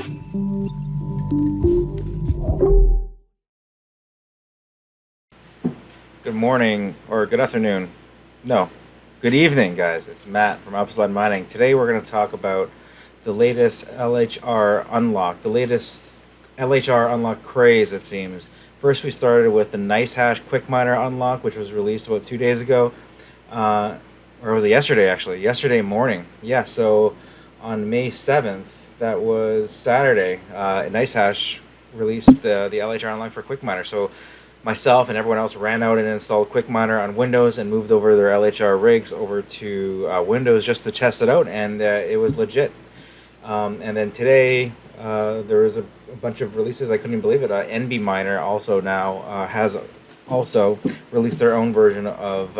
Good morning, or good afternoon. No, good evening, guys. It's Matt from Upslide Mining. Today we're going to talk about the latest LHR Unlock, the latest LHR Unlock craze, it seems. First, we started with the NiceHash Quick Miner Unlock, which was released about 2 days ago. Or was it yesterday, actually? Yesterday morning. Yeah, so on May 7th, that was Saturday, NiceHash released the LHR Unlock for Quick Miner. So myself and everyone else ran out and installed QuickMiner on Windows and moved over their LHR rigs over to Windows just to test it out, and it was legit. And then today there was a bunch of releases. I couldn't even believe it. NBMiner also now has also released their own version of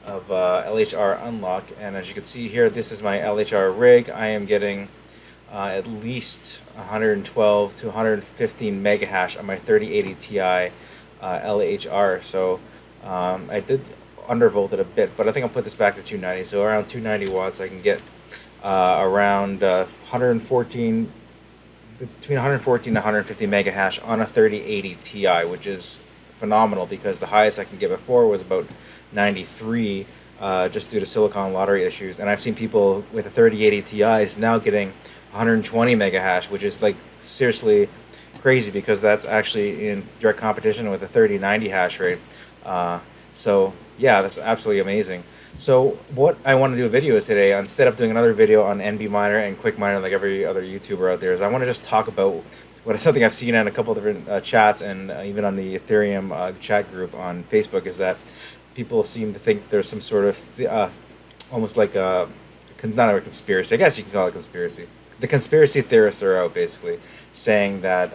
LHR Unlock, and as you can see here, this is my LHR rig. I am getting at least 112 to 115 mega hash on my 3080 Ti LHR. So I did undervolt it a bit, but I think I'll put this back to 290. So around 290 watts, I can get around 114, between 114 and 150 mega hash on a 3080 Ti, which is phenomenal because the highest I can get before was about 93, just due to silicon lottery issues. And I've seen people with a 3080 Ti's now getting 120 mega hash, which is like seriously crazy because that's actually in direct competition with a 3090 hash rate. So yeah, that's absolutely amazing. So what I want to do a video is today, instead of doing another video on NBMiner and QuickMiner like every other YouTuber out there, is I want to just talk about something I've seen in a couple of different chats and even on the Ethereum chat group on Facebook, is that people seem to think there's some sort of almost like not a conspiracy. I guess you can call it a conspiracy. The conspiracy theorists are out basically saying that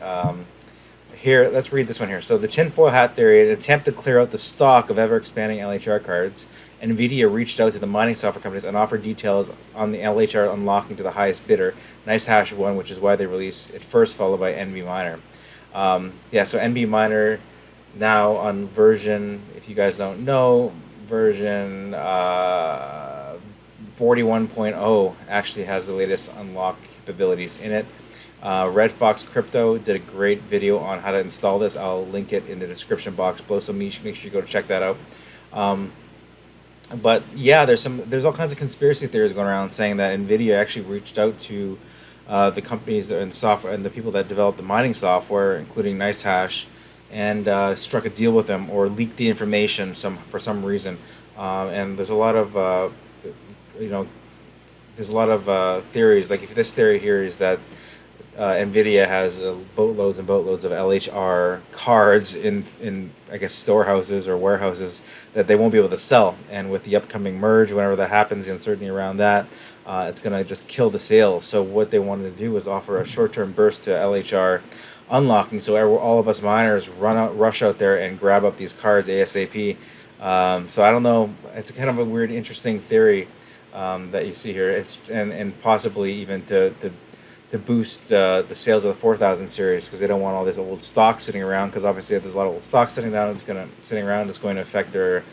here, let's read this one here. So the tinfoil hat theory, in an attempt to clear out the stock of ever-expanding LHR cards, NVidia reached out to the mining software companies and offered details on the LHR unlocking to the highest bidder. NiceHash won, which is why they released it first, followed by NBMiner. Yeah, so NBMiner now on version, if you guys don't know, version 41.0 actually has the latest unlock capabilities in it. Red Fox Crypto did a great video on how to install this. I'll link it in the description box below, so make sure you go to check that out. But yeah, there's all kinds of conspiracy theories going around saying that NVIDIA actually reached out to the companies and software and the people that developed the mining software, including NiceHash, and struck a deal with them or leaked the information for some reason. And there's a lot of theories. Like if this theory here is that NVIDIA has boatloads and boatloads of LHR cards in I guess storehouses or warehouses that they won't be able to sell, and with the upcoming merge, whenever that happens, the uncertainty around that, it's going to just kill the sales. So what they wanted to do was offer a short-term burst to LHR unlocking, so all of us miners rush out there and grab up these cards ASAP. So I don't know, it's kind of a weird, interesting theory that you see here. It's and possibly even to boost the sales of the 4000 series, because they don't want all this old stock sitting around, because obviously if there's a lot of old stock sitting around, it's going to affect their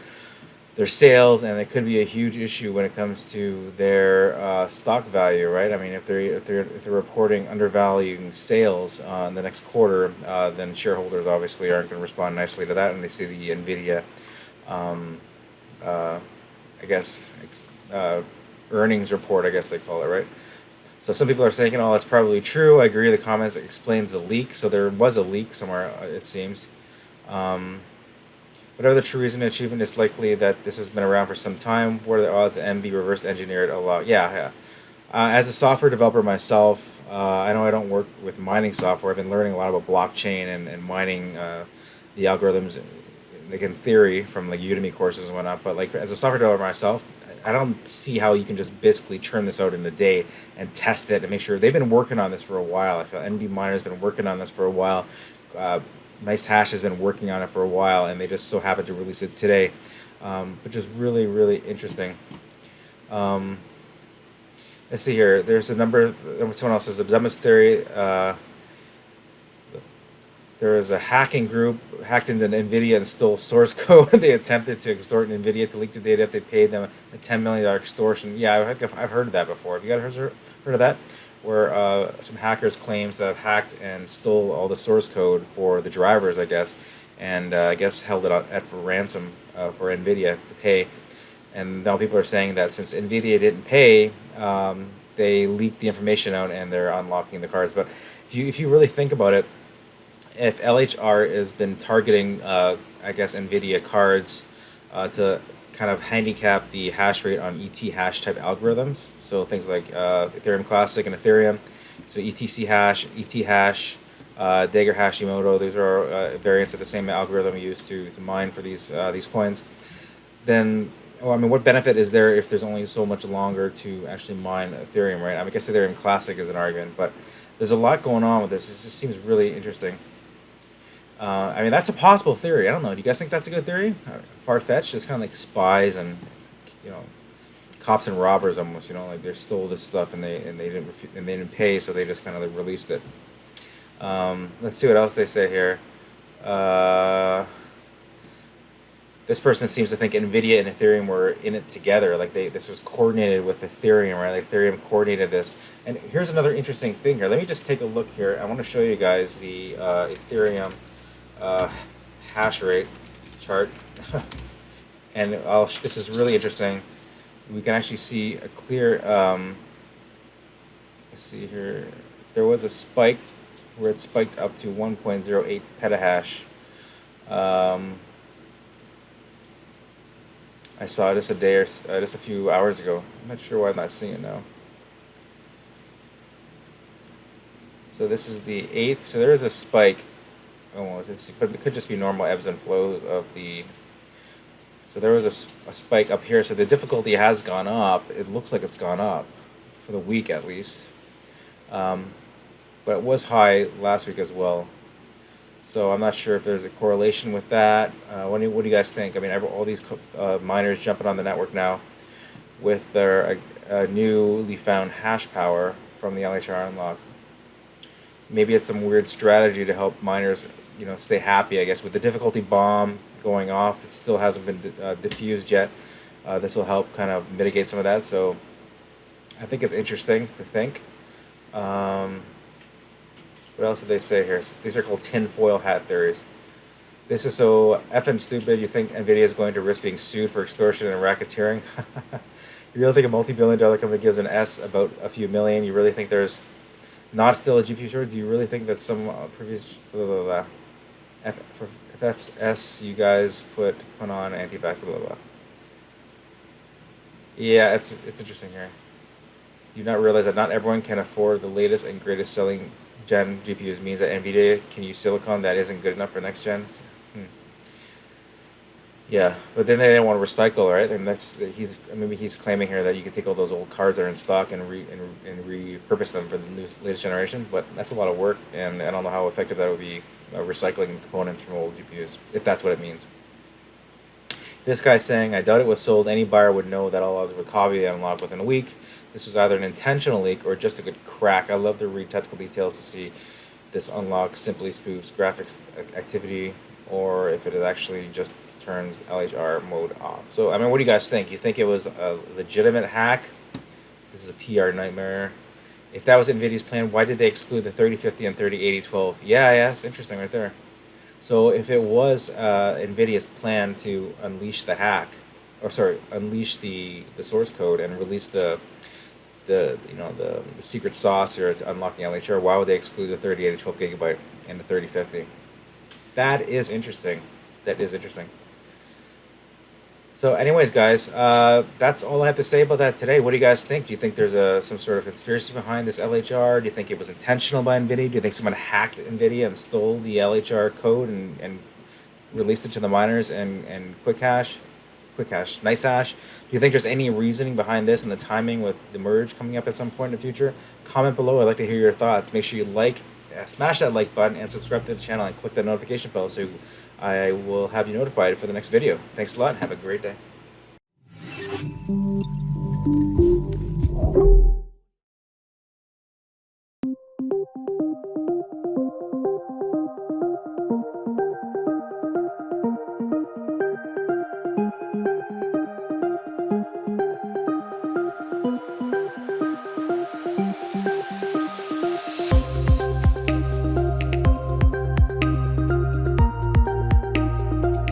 sales, and it could be a huge issue when it comes to their stock value, right? I mean, if they're reporting undervaluing sales in the next quarter, then shareholders obviously aren't going to respond nicely to that, and they see the NVIDIA I guess earnings report, I guess they call it, right? So some people are saying, that's probably true. I agree. The comments explains the leak. So there was a leak somewhere, it seems. Whatever the true reason of achievement, it's likely that this has been around for some time. What are the odds that MB reverse engineered a lot? Yeah. As a software developer myself, I know I don't work with mining software. I've been learning a lot about blockchain and mining the algorithms, like in theory, from like Udemy courses and whatnot. But like as a software developer myself, I don't see how you can just basically churn this out in a day and test it and make sure. They've been working on this for a while. I feel NBMiner has been working on this for a while. NiceHash has been working on it for a while, and they just so happened to release it today, which is really, really interesting. Let's see here. There's a number. Someone else says the dumbest theory. There was a hacking group hacked into NVIDIA and stole source code. They attempted to extort NVIDIA to leak the data if they paid them a $10 million extortion. Yeah, I've heard of that before. Have you guys heard of that? where some hackers claims that have hacked and stole all the source code for the drivers, I guess, and I guess held it at for ransom for NVIDIA to pay. And now people are saying that since NVIDIA didn't pay, they leaked the information out and they're unlocking the cards. But if you really think about it, if LHR has been targeting, I guess, NVIDIA cards to kind of handicap the hash rate on ET hash type algorithms, so things like Ethereum Classic and Ethereum, so ETC hash, ET hash, Dagger Hashimoto, these are variants of the same algorithm used to mine for these coins, then, well, I mean, what benefit is there if there's only so much longer to actually mine Ethereum, right? I mean, I guess Ethereum Classic is an argument, but there's a lot going on with this. This just seems really interesting. I mean, that's a possible theory. I don't know. Do you guys think that's a good theory? Far-fetched? It's kind of like spies and, you know, cops and robbers almost. You know, like they stole this stuff and they didn't pay, so they just kind of like released it. Let's see what else they say here. This person seems to think NVIDIA and Ethereum were in it together. Like this was coordinated with Ethereum, right? Like Ethereum coordinated this. And here's another interesting thing here. Let me just take a look here. I want to show you guys the Ethereum hash rate chart. And this is really interesting. We can actually see a clear, let's see here. There was a spike where it spiked up to 1.08 petahash. I saw this just a few hours ago. I'm not sure why I'm not seeing it now. So this is the 8th. So there is a spike. Almost, but it could just be normal ebbs and flows of the. So there was a spike up here. So the difficulty has gone up. It looks like it's gone up for the week at least. But it was high last week as well. So I'm not sure if there's a correlation with that. What do you guys think? I mean, all these miners jumping on the network now with their newly found hash power from the LHR Unlock. Maybe it's some weird strategy to help miners, you know, stay happy, I guess. With the difficulty bomb going off, it still hasn't been diffused yet. This will help kind of mitigate some of that. So I think it's interesting to think. What else did they say here? These are called tinfoil hat theories. This is so effing stupid. You think NVIDIA is going to risk being sued for extortion and racketeering? You really think a multi-billion-dollar company gives an S about a few million? You really think there's not still a GPU shortage? Do you really think that some previous blah, blah, blah. For FFS, you guys put on anti-vax, blah, blah, blah. Yeah, it's interesting here. Do you not realize that not everyone can afford the latest and greatest selling gen GPUs means that NVIDIA can use silicon that isn't good enough for next gen? Yeah, but then they don't want to recycle, right? And maybe he's claiming here that you can take all those old cards that are in stock and repurpose them for the latest generation. But that's a lot of work, and I don't know how effective that would be, recycling components from old GPUs, if that's what it means. This guy's saying, I doubt it was sold. Any buyer would know that all others would copy the unlock within a week. This was either an intentional leak or just a good crack. I love to read technical details to see this unlock simply spoofs graphics activity or if it actually just turns LHR mode off. So, I mean, what do you guys think? You think it was a legitimate hack? This is a PR nightmare. If that was NVIDIA's plan, why did they exclude the 3050 and 3080-12? Yeah, it's interesting right there. So if it was NVIDIA's plan to unleash the hack, unleash the source code and release the secret sauce here to unlock the LHR, why would they exclude the 3080 12 gigabyte and the 3050? That is interesting. That is interesting. So anyways, guys, that's all I have to say about that today. What do you guys think? Do you think there's some sort of conspiracy behind this LHR? Do you think it was intentional by NVIDIA? Do you think someone hacked NVIDIA and stole the LHR code and released it to the miners and quick hash, NiceHash? Do you think there's any reasoning behind this and the timing with the merge coming up at some point in the future? Comment below. I'd like to hear your thoughts. Make sure you smash that like button and subscribe to the channel and click that notification bell so I will have you notified for the next video. Thanks a lot and have a great day.